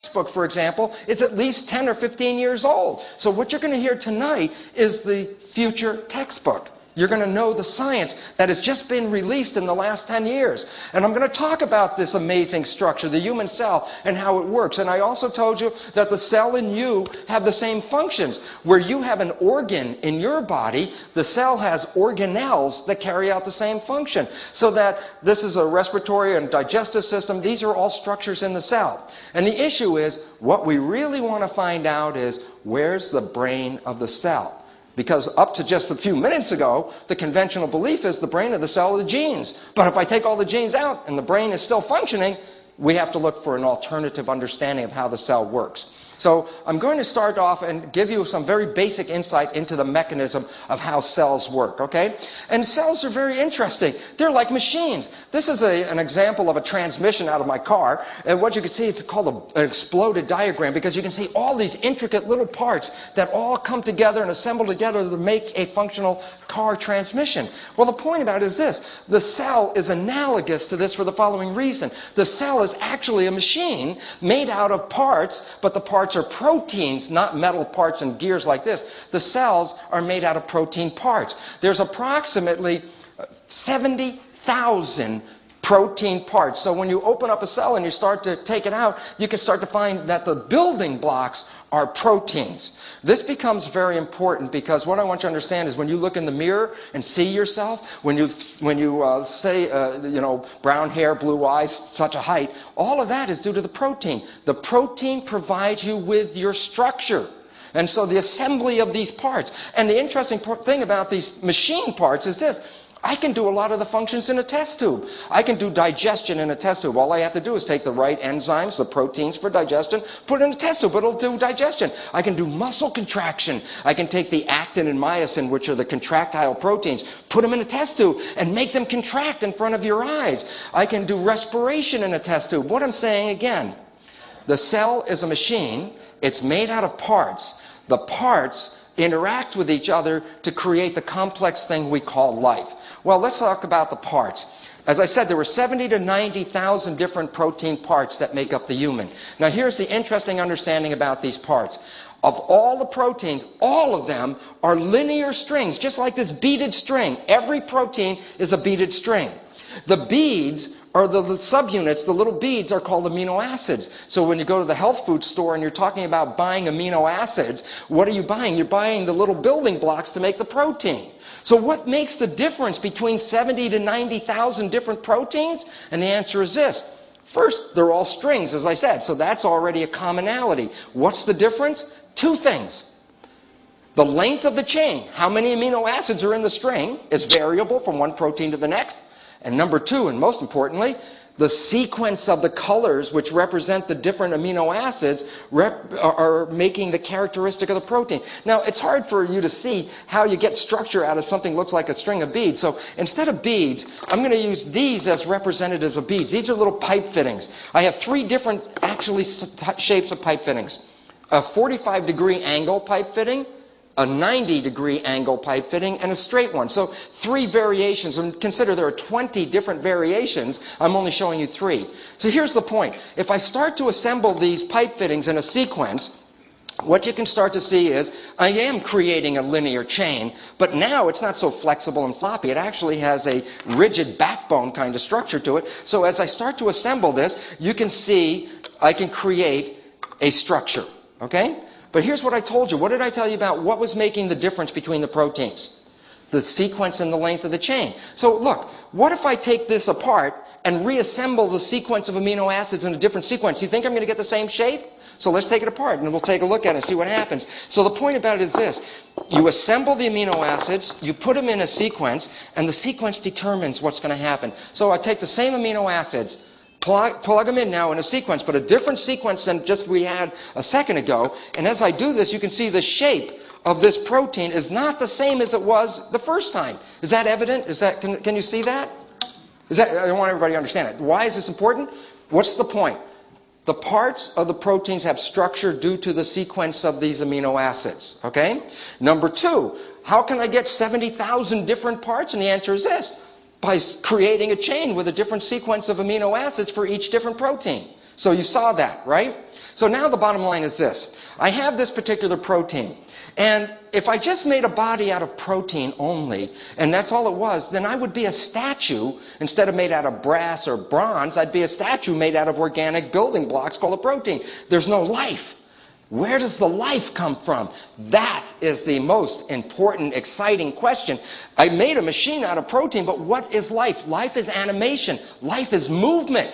textbook, for example, is at least 10 or 15 years old. So what you're going to hear tonight is the future textbook. You're going to know the science that has just been released in the last 10 years. And I'm going to talk about this amazing structure, the human cell, and how it works. And I also told you that the cell in you have the same functions. Where you have an organ in your body, the cell has organelles that carry out the same function. So that this is a respiratory and digestive system. These are all structures in the cell. And the issue is, what we really want to find out is, where's the brain of the cell? Because up to just a few minutes ago, the conventional belief is the brain of the cell are the genes. But if I take all the genes out and the brain is still functioning, we have to look for an alternative understanding of how the cell works. So I'm going to start off and give you some very basic insight into the mechanism of how cells work, okay? And cells are very interesting. They're like machines. This is an example of a transmission out of my car. And what you can see, it's called an exploded diagram, because you can see all these intricate little parts that all come together and assemble together to make a functional car transmission. Well, the point about it is this. The cell is analogous to this for the following reason. The cell is actually a machine made out of parts, but the parts are proteins, not metal parts and gears like this. The cells are made out of protein parts. There's approximately 70,000 protein parts. So when you open up a cell and you start to take it out, you can start to find that the building blocks are proteins. This becomes very important, because what I want you to understand is, when you look in the mirror and see yourself, when you say, brown hair, blue eyes, such a height, all of that is due to the protein. The protein provides you with your structure. And so the assembly of these parts. And the interesting thing about these machine parts is this. I can do a lot of the functions in a test tube. I can do digestion in a test tube. All I have to do is take the right enzymes, the proteins for digestion, put it in a test tube. It'll do digestion. I can do muscle contraction. I can take the actin and myosin, which are the contractile proteins, put them in a test tube and make them contract in front of your eyes. I can do respiration in a test tube. What I'm saying again, the cell is a machine. It's made out of parts. The parts interact with each other to create the complex thing we call life. Well, let's talk about the parts. As I said, there were 70,000 to 90,000 different protein parts that make up the human. Now, here's the interesting understanding about these parts. Of all the proteins, all of them are linear strings, just like this beaded string. Every protein is a beaded string. The beads are the subunits. The little beads are called amino acids. So when you go to the health food store and you're talking about buying amino acids, what are you buying? You're buying the little building blocks to make the protein. So what makes the difference between 70,000 to 90,000 different proteins? And the answer is this. First, they're all strings, as I said, so that's already a commonality. What's the difference? Two things. The length of the chain, how many amino acids are in the string, is variable from one protein to the next. And number two, and most importantly, the sequence of the colors which represent the different amino acids are making the characteristic of the protein. Now, it's hard for you to see how you get structure out of something that looks like a string of beads. So instead of beads, I'm going to use these as representatives of beads. These are little pipe fittings. I have three different, actually, shapes of pipe fittings. A 45-degree angle pipe fitting, a 90-degree angle pipe fitting, and a straight one. So three variations, and consider there are 20 different variations. I'm only showing you three. So here's the point. If I start to assemble these pipe fittings in a sequence, what you can start to see is I am creating a linear chain, but now it's not so flexible and floppy. It actually has a rigid backbone kind of structure to it. So as I start to assemble this, you can see I can create a structure. Okay? But here's what I told you. What did I tell you about what was making the difference between the proteins? The sequence and the length of the chain. So look, what if I take this apart and reassemble the sequence of amino acids in a different sequence? You think I'm going to get the same shape? So let's take it apart and we'll take a look at it and see what happens. So the point about it is this. You assemble the amino acids, you put them in a sequence, and the sequence determines what's going to happen. So I take the same amino acids, plug them in now in a sequence, but a different sequence than just we had a second ago. And as I do this, you can see the shape of this protein is not the same as it was the first time. Is that evident? Can you see that? I want everybody to understand it. Why is this important? What's the point? The parts of the proteins have structure due to the sequence of these amino acids. Okay? Number two, how can I get 70,000 different parts? And the answer is this. By creating a chain with a different sequence of amino acids for each different protein. So you saw that, right? So now the bottom line is this. I have this particular protein. And if I just made a body out of protein only, and that's all it was, then I would be a statue. Instead of made out of brass or bronze, I'd be a statue made out of organic building blocks called a protein. There's no life. Where does the life come from? That is the most important, exciting question. I made a machine out of protein, but what is life? Life is animation. Life is movement.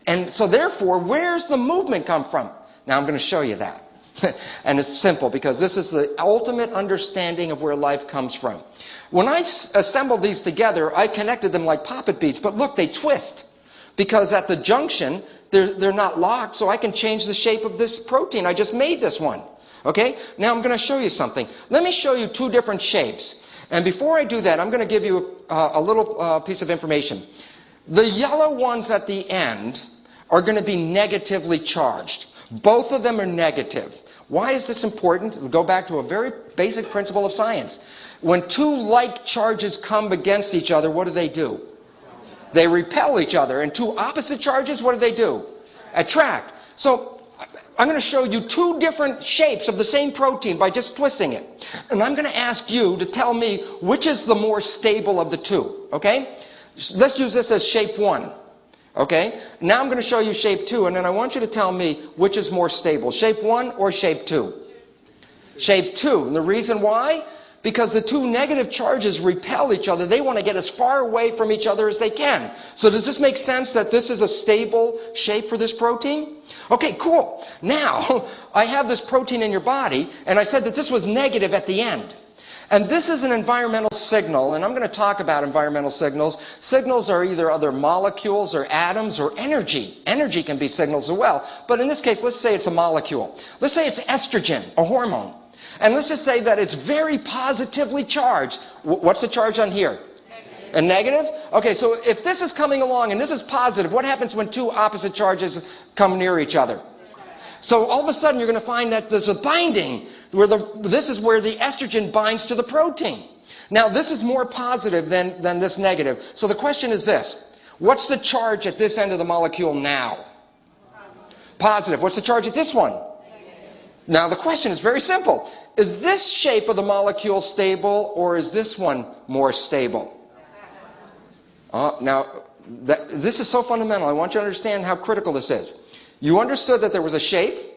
And so therefore, where's the movement come from? Now I'm going to show you that. And it's simple, because this is the ultimate understanding of where life comes from. When I assembled these together, I connected them like poppet beads. But look, they twist. Because at the junction, they're not locked, so I can change the shape of this protein. I just made this one. Okay? Now I'm going to show you something. Let me show you two different shapes. And before I do that, I'm going to give you a little piece of information. The yellow ones at the end are going to be negatively charged. Both of them are negative. Why is this important? We'll go back to a very basic principle of science. When two like charges come against each other, what do? They repel each other. And two opposite charges, what do? Attract. So I'm going to show you two different shapes of the same protein by just twisting it. And I'm going to ask you to tell me which is the more stable of the two. Okay? Let's use this as shape 1. Okay? Now I'm going to show you shape 2, and then I want you to tell me which is more stable, shape 1 or shape 2. Shape 2. And the reason why? Because the two negative charges repel each other. They want to get as far away from each other as they can. So does this make sense that this is a stable shape for this protein? Okay, cool. Now, I have this protein in your body, and I said that this was negative at the end. And this is an environmental signal, and I'm going to talk about environmental signals. Signals are either other molecules or atoms or energy. Energy can be signals as well. But in this case, let's say it's a molecule. Let's say it's estrogen, a hormone. And let's just say that it's very positively charged. What's the charge on here? Negative. A negative? Okay, so if this is coming along and this is positive, what happens when two opposite charges come near each other? So all of a sudden you're going to find that there's a binding. This is where the estrogen binds to the protein. Now this is more positive than this negative. So the question is this. What's the charge at this end of the molecule now? Positive. What's the charge at this one? Now the question is very simple. Is this shape of the molecule stable, or is this one more stable? This is so fundamental. I want you to understand how critical this is. You understood that there was a shape,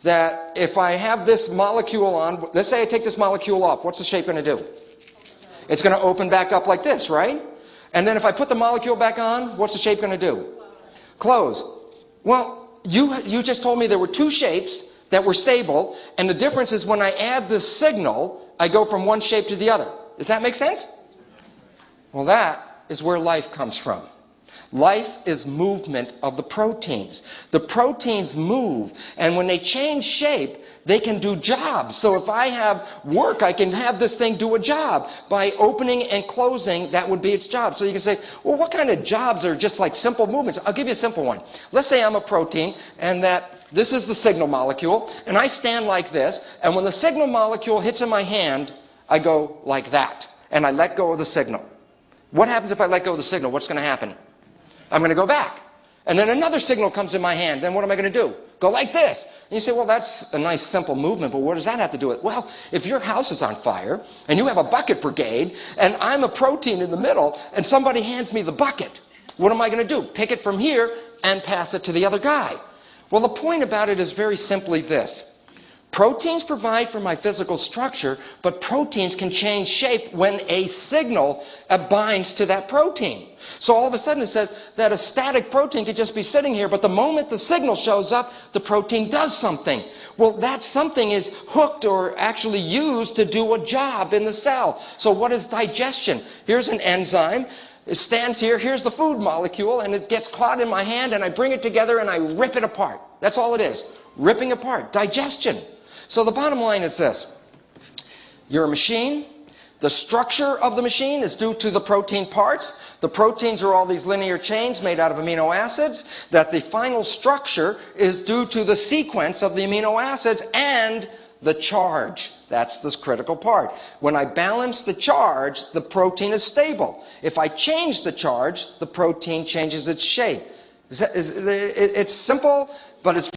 that if I have this molecule on, let's say I take this molecule off, what's the shape going to do? It's going to open back up like this, right? And then if I put the molecule back on, what's the shape going to do? Close. Well, you just told me there were two shapes that were stable, and the difference is when I add this signal, I go from one shape to the other. Does that make sense? Well, that is where life comes from. Life is movement of the proteins. The proteins move, and when they change shape, they can do jobs. So if I have work, I can have this thing do a job. By opening and closing, that would be its job. So you can say, well, what kind of jobs are just like simple movements? I'll give you a simple one. Let's say I'm a protein, and that this is the signal molecule, and I stand like this, and when the signal molecule hits in my hand, I go like that, and I let go of the signal. What happens if I let go of the signal? What's going to happen? I'm going to go back. And then another signal comes in my hand. Then what am I going to do? Go like this. And you say, well, that's a nice simple movement, but what does that have to do with it? Well, if your house is on fire, and you have a bucket brigade, and I'm a protein in the middle, and somebody hands me the bucket, what am I going to do? Pick it from here and pass it to the other guy. Well, the point about it is very simply this. Proteins provide for my physical structure, but proteins can change shape when a signal binds to that protein. So all of a sudden it says that a static protein could just be sitting here, but the moment the signal shows up, the protein does something. Well, that something is hooked or actually used to do a job in the cell. So what is digestion? Here's an enzyme. It stands here. Here's the food molecule, and it gets caught in my hand, and I bring it together, and I rip it apart. That's all it is. Ripping apart. Digestion. So the bottom line is this. You're a machine. The structure of the machine is due to the protein parts. The proteins are all these linear chains made out of amino acids. That the final structure is due to the sequence of the amino acids and the charge. That's this critical part. When I balance the charge, the protein is stable. If I change the charge, the protein changes its shape. It's simple, but it's